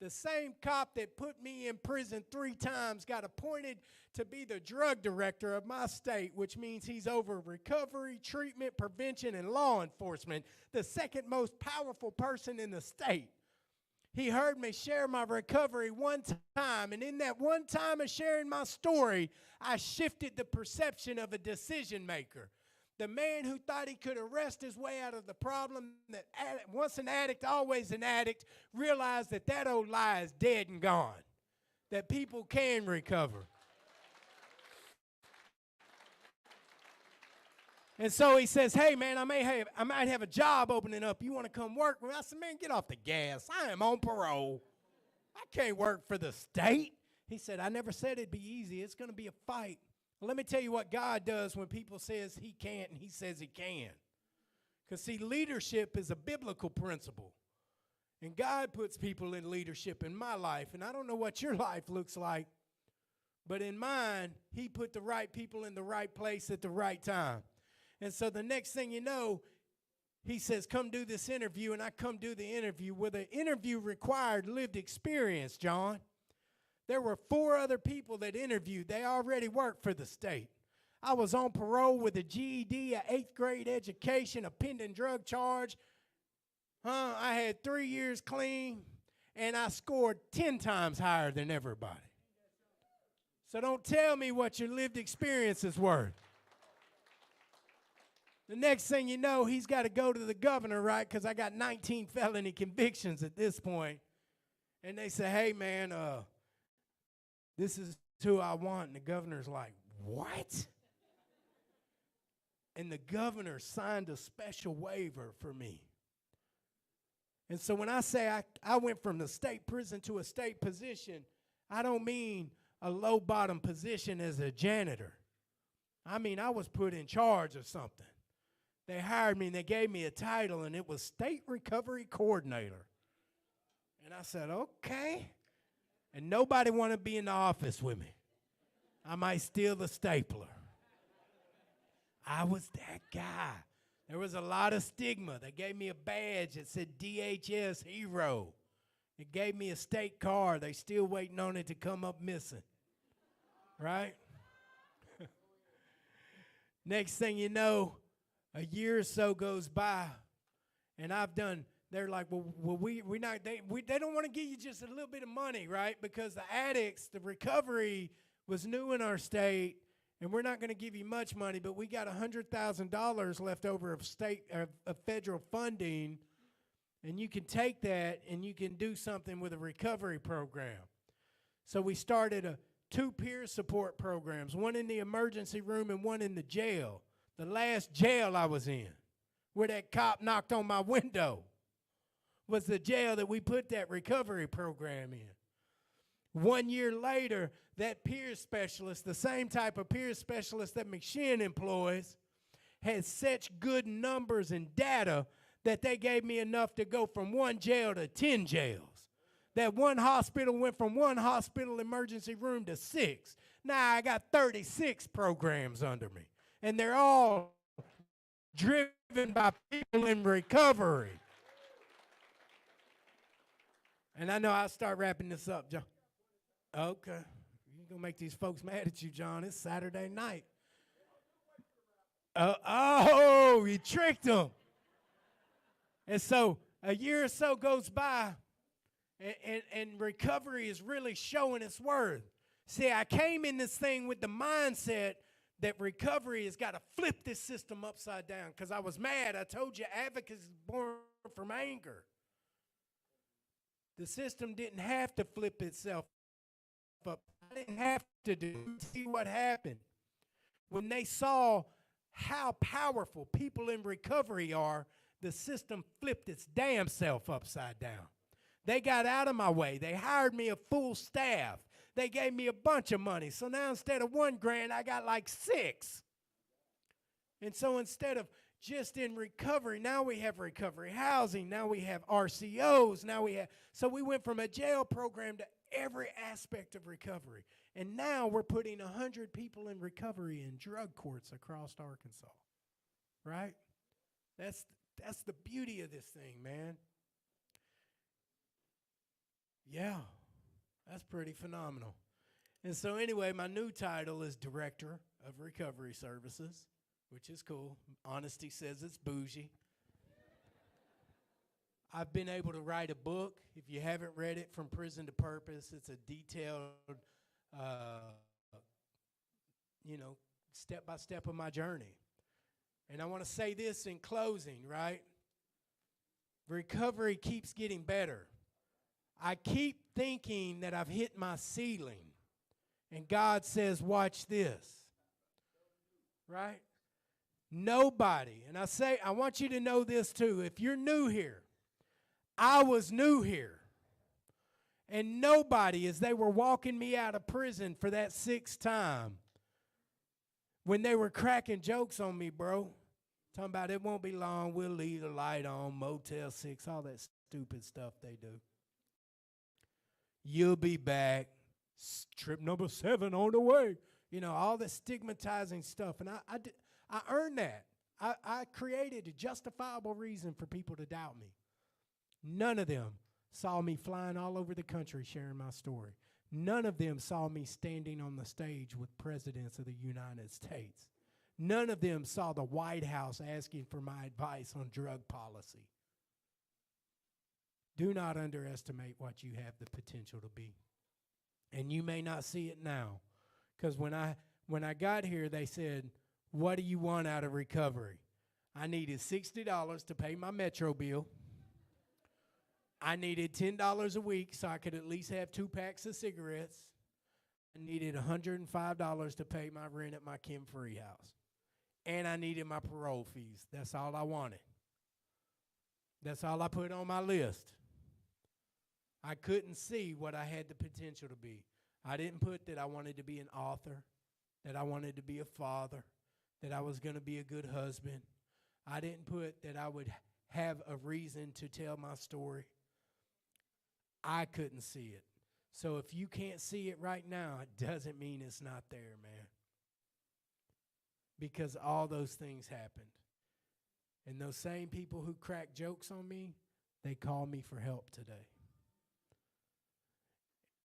The same cop that put me in prison 3 times got appointed to be the drug director of my state, which means he's over recovery, treatment, prevention, and law enforcement, the second most powerful person in the state. He heard me share my recovery one time, and in that one time of sharing my story, I shifted the perception of a decision maker. The man who thought he could arrest his way out of the problem, that once an addict, always an addict, realized that that old lie is dead and gone, that people can recover. And so he says, hey, man, I might have a job opening up. You want to come work with me? I said, man, get off the gas. I am on parole. I can't work for the state. He said, I never said it'd be easy. It's going to be a fight. Well, let me tell you what God does when people says he can't and he says he can. Because, see, leadership is a biblical principle. And God puts people in leadership in my life. And I don't know what your life looks like, but in mine, he put the right people in the right place at the right time. And so the next thing you know, he says, come do this interview, and I come do the interview. Well, the interview required lived experience, John. There were 4 other people that interviewed. They already worked for the state. I was on parole with a GED, an 8th grade education, a pending drug charge. I had 3 years clean, and I scored 10 times higher than everybody. So don't tell me what your lived experience is worth. The next thing you know, he's got to go to the governor, right? Because I got 19 felony convictions at this point. And they say, hey, man, this is who I want. And the governor's like, what? And the governor signed a special waiver for me. And so when I say I went from the state prison to a state position, I don't mean a low bottom position as a janitor. I mean, I was put in charge of something. They hired me and they gave me a title, and it was State Recovery Coordinator. And I said, okay. And nobody wanted to be in the office with me. I might steal the stapler. I was that guy. There was a lot of stigma. They gave me a badge that said DBHDS Hero. It gave me a state car. They still waiting on it to come up missing. Right? Next thing you know, A year or so goes by, and they're like, well we not, they don't want to give you just a little bit of money, right? Because the addicts, the recovery was new in our state, and we're not going to give you much money, but we got $100,000 left over of federal funding, and you can take that and you can do something with a recovery program. So we started two peer support programs, one in the emergency room and one in the jail. The last jail I was in, where that cop knocked on my window, was the jail that we put that recovery program in. 1 year later, that peer specialist, the same type of peer specialist that McShin employs, had such good numbers and data that they gave me enough to go from one jail to 10 jails. That one hospital went from one hospital emergency room to 6. Now I got 36 programs under me, and they're all driven by people in recovery. And I know I'll start wrapping this up, John. Okay. You're going to make these folks mad at you, John. It's Saturday night. Oh, you tricked them. And so a year or so goes by, and recovery is really showing its worth. See, I came in this thing with the mindset that recovery has got to flip this system upside down, because I was mad. I told you advocacy is born from anger. The system didn't have to flip itself up. I didn't have to do it. See what happened. When they saw how powerful people in recovery are, the system flipped its damn self upside down. They got out of my way. They hired me a full staff. They gave me a bunch of money. So now instead of $1,000, I got like 6. And so instead of just in recovery, now we have recovery housing. Now we have RCOs. So we went from a jail program to every aspect of recovery. And now we're putting 100 people in recovery in drug courts across Arkansas. Right? That's the beauty of this thing, man. Yeah, that's pretty phenomenal. And so anyway, my new title is Director of Recovery Services, which is cool. Honesty says it's bougie. I've been able to write a book. If you haven't read it, From Prison to Purpose, it's a detailed, step by step of my journey. And I want to say this in closing, right? Recovery keeps getting better. I keep thinking that I've hit my ceiling. And God says, watch this. Right? Nobody, and I want you to know this too. If you're new here, I was new here. And nobody, as they were walking me out of prison for that 6th time, when they were cracking jokes on me, bro, talking about it won't be long, we'll leave the light on, Motel 6, all that stupid stuff they do. You'll be back, trip number 7 on the way. All the stigmatizing stuff. And I earned that. I created a justifiable reason for people to doubt me. None of them saw me flying all over the country sharing my story. None of them saw me standing on the stage with presidents of the United States. None of them saw the White House asking for my advice on drug policy. Do not underestimate what you have the potential to be. And you may not see it now. Because when I got here, they said, what do you want out of recovery? I needed $60 to pay my Metro bill. I needed $10 a week so I could at least have 2 packs of cigarettes. I needed $105 to pay my rent at my Kim Free house. And I needed my parole fees. That's all I wanted. That's all I put on my list. I couldn't see what I had the potential to be. I didn't put that I wanted to be an author, that I wanted to be a father, that I was going to be a good husband. I didn't put that I would have a reason to tell my story. I couldn't see it. So if you can't see it right now, it doesn't mean it's not there, man. Because all those things happened. And those same people who crack jokes on me, they call me for help today.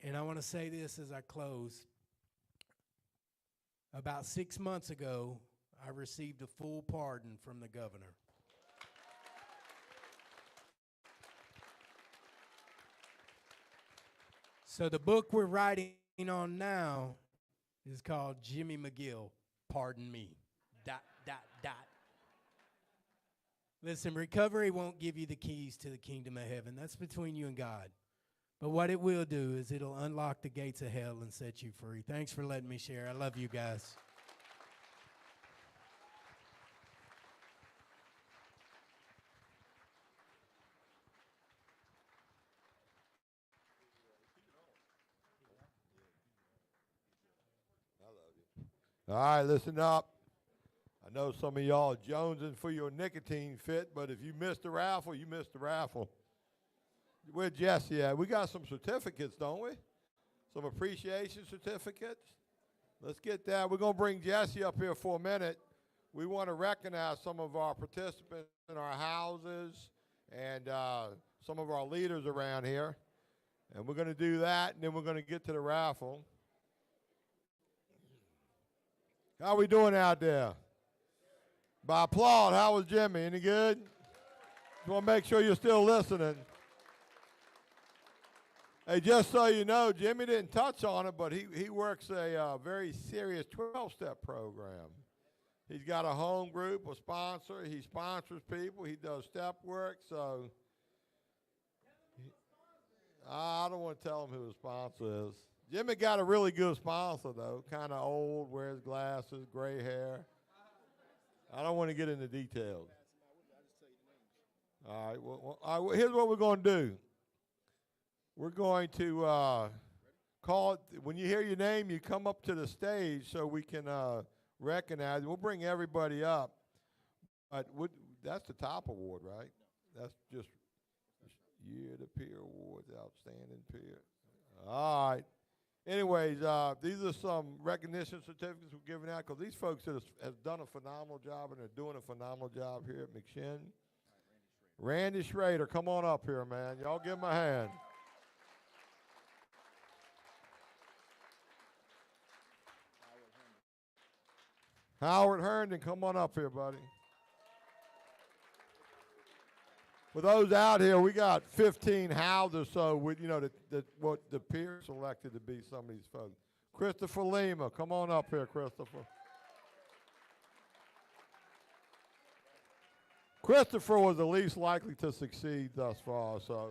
And I want to say this as I close. About 6 months ago, I received a full pardon from the governor. So the book we're writing on now is called Jimmy McGill, Pardon Me, ... Listen, recovery won't give you the keys to the kingdom of heaven. That's between you and God. But what it will do is it'll unlock the gates of hell and set you free. Thanks for letting me share. I love you guys. All right, listen up. I know some of y'all are jonesing for your nicotine fit, but if you missed the raffle, you missed the raffle. Where's Jesse at? We got some certificates, don't we? Some appreciation certificates. Let's get that. We're going to bring Jesse up here for a minute. We want to recognize some of our participants in our houses and some of our leaders around here. And we're going to do that, and then we're going to get to the raffle. How we doing out there? By applaud, how was Jimmy? Any good? Just want to make sure you're still listening. Hey, just so you know, Jimmy didn't touch on it, but he works a very serious 12-step program. He's got a home group, a sponsor. He sponsors people. He does step work. So I don't want to tell him who his sponsor is. Jimmy got a really good sponsor, though, kind of old, wears glasses, gray hair. I don't want to get into details. All right, well, here's what we're going to do. We're going to call it, when you hear your name, you come up to the stage so we can recognize it. We'll bring everybody up. But that's the top award, right? That's just Year of the Peer Awards, Outstanding Peer. All right. Anyways, these are some recognition certificates we're giving out because these folks have done a phenomenal job, and they're doing a phenomenal job here at McShin. Randy Schrader, come on up here, man. Y'all give him a hand. Howard Herndon, come on up here, buddy. For those out here, we got 15 Howes or so with, you know, what the peers selected to be some of these folks. Christopher Lima, come on up here, Christopher. Christopher was the least likely to succeed thus far, so.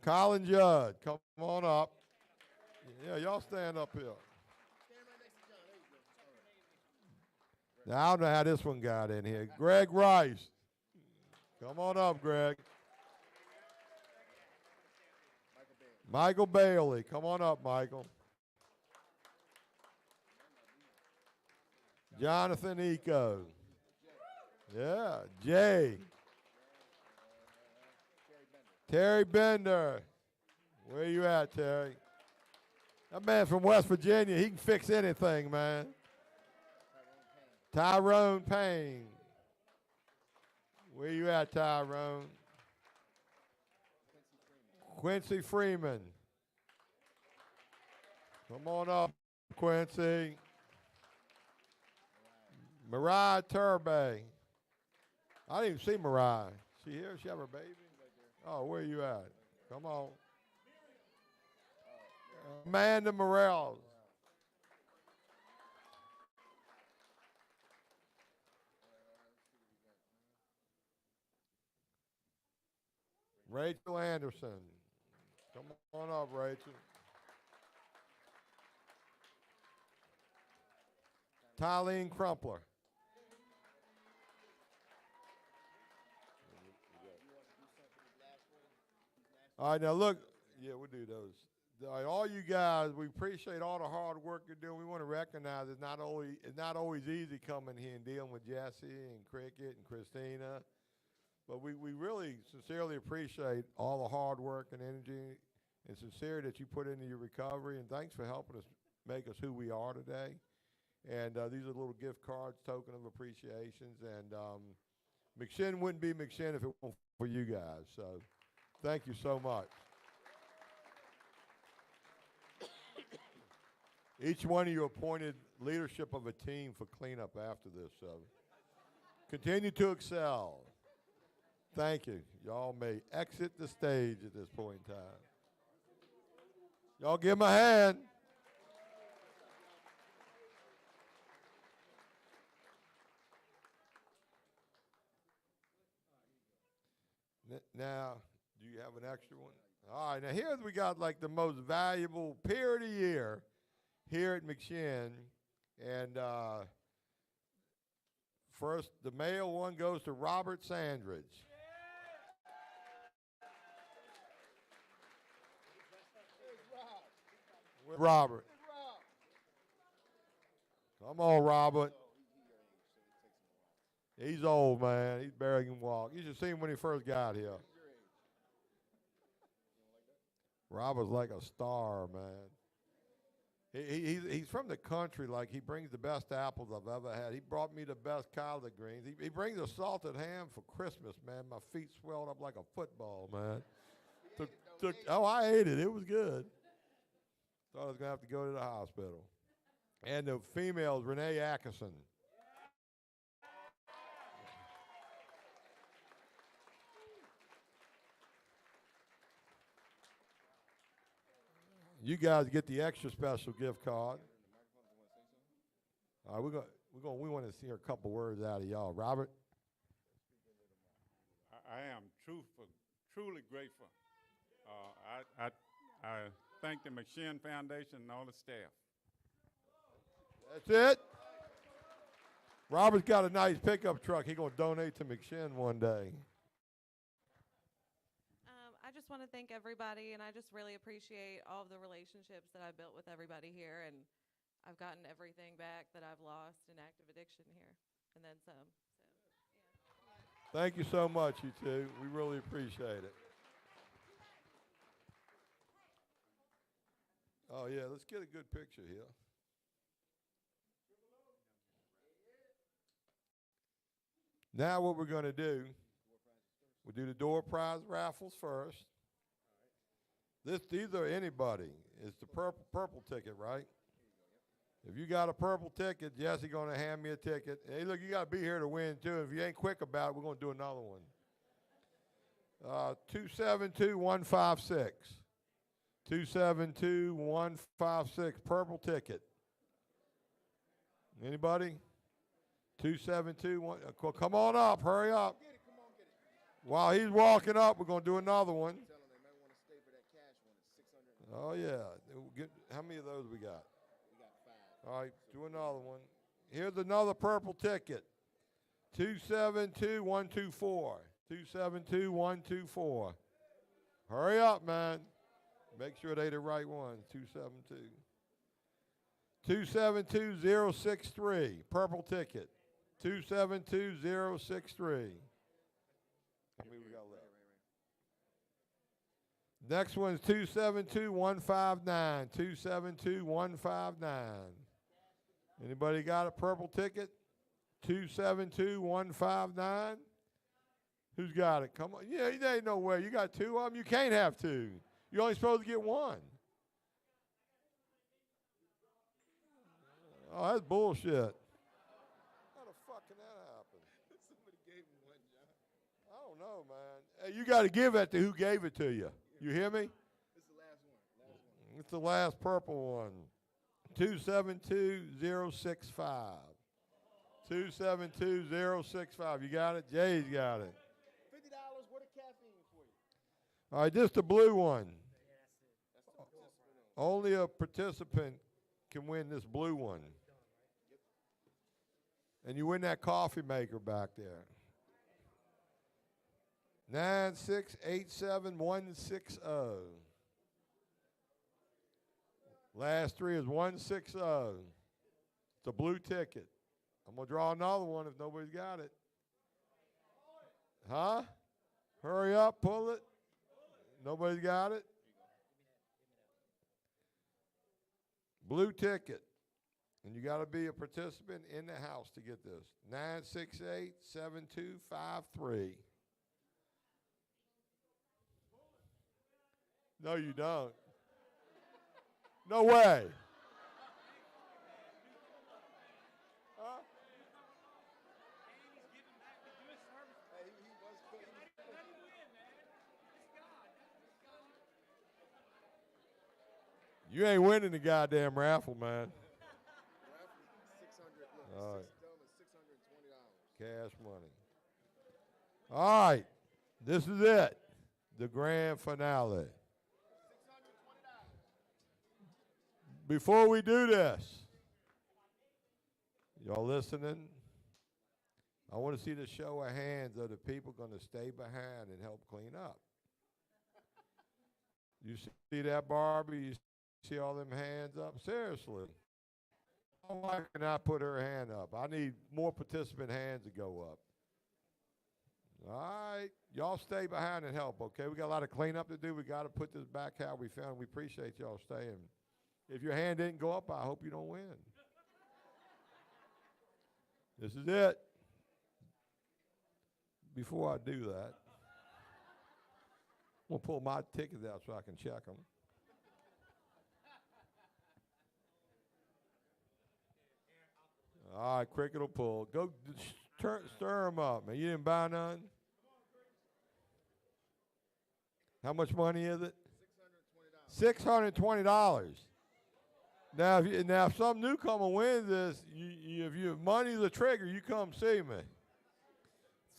Colin Judd, come on up. Yeah, y'all stand up here. Now, I don't know how this one got in here. Greg Rice. Come on up, Greg. Michael Bailey. Come on up, Michael. Jonathan Eco. Yeah, Jay. Terry Bender. Where you at, Terry? That man from West Virginia, he can fix anything, man. Tyrone Payne. Where you at, Tyrone? Quincy Freeman. Come on up, Quincy. Mariah Turbay. I didn't even see Mariah. She here? She have her baby? Oh, where you at? Come on. Amanda Morales. Rachel Anderson. Come on up, Rachel. Tylene Crumpler. All right, now look. Yeah, we'll do those. All right, all you guys, we appreciate all the hard work you're doing. We want to recognize it's not always easy coming here and dealing with Jesse and Cricket and Christina. But we really sincerely appreciate all the hard work and energy and sincerity that you put into your recovery. And thanks for helping us make us who we are today. And these are little gift cards, token of appreciations. And McShin wouldn't be McShin if it weren't for you guys. So thank you so much. Each one of you appointed leadership of a team for cleanup after this. So continue to excel. Thank you. Y'all may exit the stage at this point in time. Y'all give him a hand. Now, do you have an extra one? All right, now here we got like the most valuable peer of the year here at McShin. And first, the male one goes to Robert Sandridge. With Robert. Come on, Robert. He's old, man. He's barely can walk. You should see him when he first got here. Robert's like a star, man. He's from the country. Like, he brings the best apples I've ever had. He brought me the best collard greens. He brings a salted ham for Christmas, man. My feet swelled up like a football, man. I ate it. It was good. Thought I was going to have to go to the hospital. And the females, Renee Atkinson. You guys get the extra special gift card. All right, we want to hear a couple words out of y'all. Robert? I am truly grateful. I thank the McShin Foundation and all the staff. That's it. Robert's got a nice pickup truck. He's going to donate to McShin one day. I just want to thank everybody, and I just really appreciate all of the relationships that I've built with everybody here, and I've gotten everything back that I've lost in active addiction here, and then some. So, yeah. Thank you so much, you two. We really appreciate it. Oh, yeah, let's get a good picture here. Now what we're going to do, we'll do the door prize raffles first. These are anybody. It's the purple ticket, right? If you got a purple ticket, Jesse going to hand me a ticket. Hey, look, you got to be here to win, too. If you ain't quick about it, we're going to do another one. 272156. 272156, purple ticket. Anybody? 2721. Come on up. Hurry up. While he's walking up, we're going to do another one. Oh, yeah. How many of those we got? We got 5. All right, do another one. Here's another purple ticket. 272124. 272124. Hurry up, man. Make sure they the right one. 272. 272063. Purple ticket. 272063. How many we got left? Next one's 272159. 272159. Anybody got a purple ticket? 272159. Who's got it? Come on. Yeah, there ain't no way. You got 2 of them. You can't have 2. You're only supposed to get 1. Oh, that's bullshit. How the fuck can that happen? Somebody gave him one, John. I don't know, man. Hey, you got to give that to who gave it to you. You hear me? It's the last one. It's the last purple one. 272065. 272065. You got it? Jay's got it. $50 worth of caffeine for you. All right, this is the blue one. Only a participant can win this blue one. And you win that coffee maker back there. 9687160. Last 3 is 160. It's a blue ticket. I'm going to draw another one if nobody's got it. Huh? Hurry up, pull it. Nobody's got it? Blue ticket. And you got to be a participant in the house to get this. 9687253. No, you don't. No way. You ain't winning the goddamn raffle, man. Raffle, 600. Look, All right. tell them it's $620. Cash money. All right. This is it. The grand finale. Before we do this, y'all listening? I want to see the show of hands of the people going to stay behind and help clean up. You see that, Barbie? You see all them hands up? Seriously. My wife cannot put her hand up. I need more participant hands to go up. All right. Y'all stay behind and help, okay? We got a lot of cleanup to do. We got to put this back how we found. We appreciate y'all staying. If your hand didn't go up, I hope you don't win. This is it. Before I do that, I'm going to pull my tickets out so I can check them. All right, Cricket will pull. Go stir them up, man. You didn't buy none? How much money is it? $620. Now, if some newcomer wins this, if your money's a trigger, you come see me.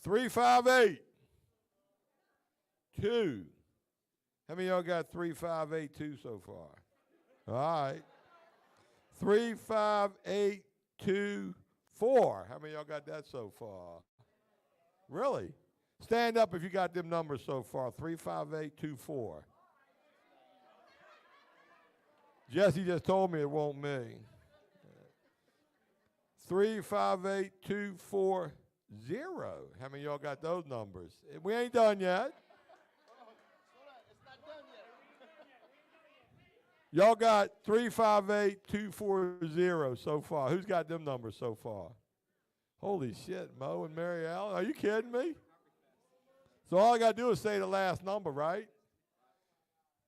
358-2. How many of y'all got 3582 so far? All right. 35824. How many of y'all got that so far? Really? Stand up if you got them numbers so far. 35824. Jesse just told me it won't me. 35824. How many of y'all got those numbers? We ain't done yet. It's not done yet. Y'all got 358240 so far. Who's got them numbers so far? Holy shit, Mo and Mary Ellen. Are you kidding me? So all I got to do is say the last number, right?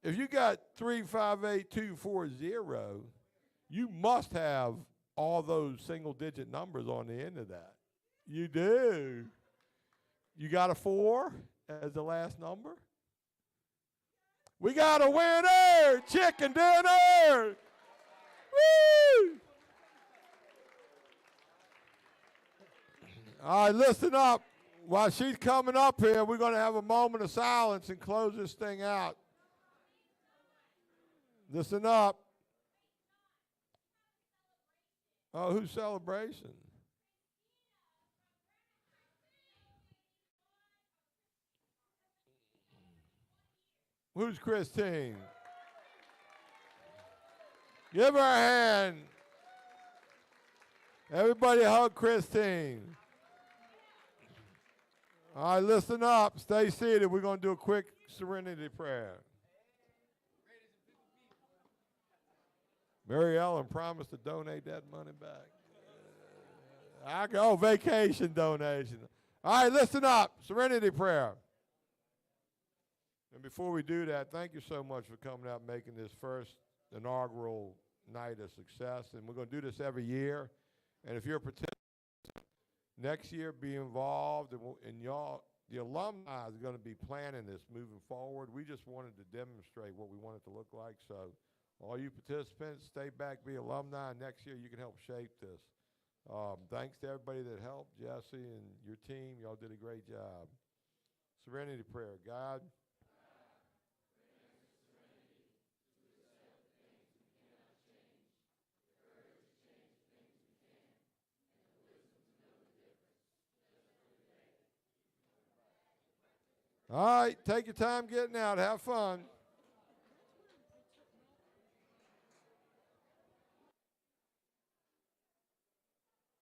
If you got 358240, you must have all those single-digit numbers on the end of that. You do. You got a 4 as the last number? We got a winner! Chicken dinner! Woo! All right, listen up. While she's coming up here, we're going to have a moment of silence and close this thing out. Listen up. Oh, whose celebration? Who's Christine? Give her a hand. Everybody hug Christine. All right, listen up. Stay seated. We're going to do a quick serenity prayer. Mary Ellen promised to donate that money back. I go vacation donation. All right, listen up. Serenity prayer. And before we do that, thank you so much for coming out and making this first inaugural night a success. And we're going to do this every year. And if you're a participant, next year be involved. And y'all, the alumni is going to be planning this moving forward. We just wanted to demonstrate what we want it to look like. So all you participants, stay back, be alumni. Next year you can help shape this. Thanks to everybody that helped, Jesse and your team. Y'all did a great job. Serenity prayer. God, all right, take your time getting out. Have fun.